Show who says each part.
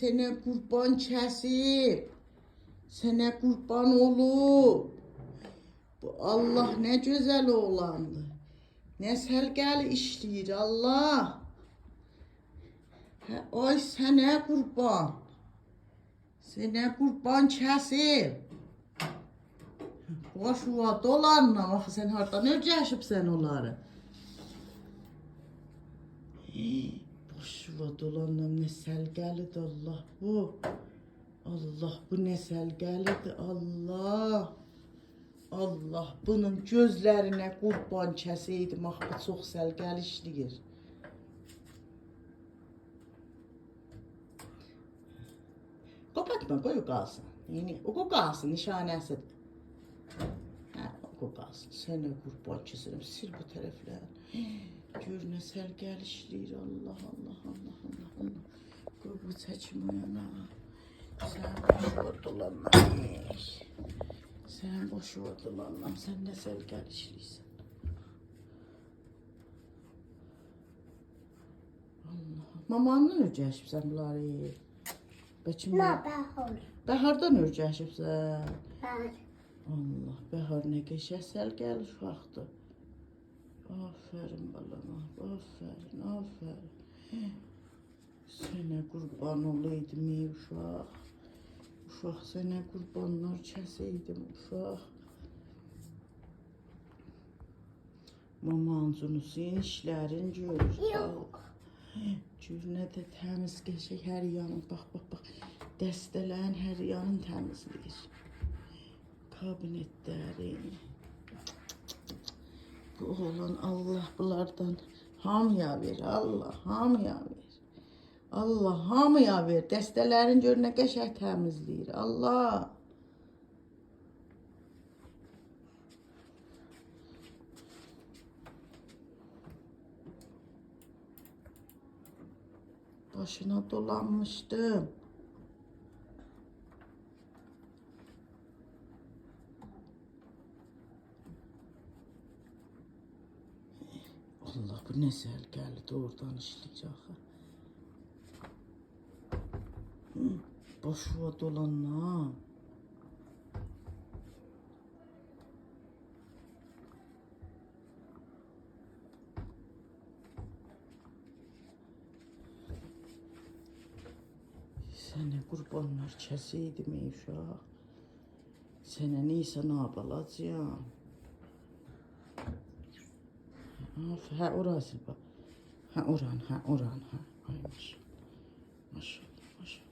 Speaker 1: sənə qurban kəsib. Sənə qurban olub. Bu Allah nə gözəl oğlandır. Nə səlqəli işləyir Allah. Ay sənə qurban. Sənə qurban kəsib. Boş uva dolanma. Axı sən hardan öyrəşibsən onları? Boş uva dolanma. Nə səlqəlidir Allah bu. Allah bu nə səlqəlidir Allah. Allah bunun gözlərinə qurban kəsəydim. Axı bu çox səlqəli işləyir. Qopatma, qoy o qalsın. Yəni, o qalsın, nişanəsidir. Hə, o qalsın. Sənə qurban kəsirəm. Sil bu tərəfləri. Gör nə səlqəli işləyir. Allah, Allah, Allah, Allah, Allah. Qoy bu çəkim o yana. Sən boş ordulanma. Sən boş ordulanma. Sən nə səlqəli işləyirsən. Allah. Mamanla öyrəşibsən bunları.
Speaker 2: Bəhar.
Speaker 1: Bəhardan öyrəşibsən. Allah, Bəhar nə qəşəng səlqəli uşaqdır. Afərin balama, afərin, afərin. Sənə qurban olaydım ey uşaq. Uşaq sənə qurbanlar kəsəydim uşaq. Mamancını senin işlərin görür.
Speaker 2: Yox.
Speaker 1: Gör nə də təmiz qəşəng hər yanın. Bax, bax, bax. Dəstələrin hər yanın təmizləyir. Kabinetlərin. Bu oğlan Allah bunlardan hamıya ver. Allah hamıya ver. Allah hamıya ver. Dəstələrin gör nə qəşəng təmizləyir. Allah. Başına dolanmışdım. Allah bu nə səlqəlidir oradan işləyir axı. Boş uva dolanma. Sənə qurbanlar kəsəydim ey uşaq. Sənə neysə nabalacağım. Hə, orası bax. Hə, oran, hə, oran, hə. Ay maşallah, maşallah, maşallah.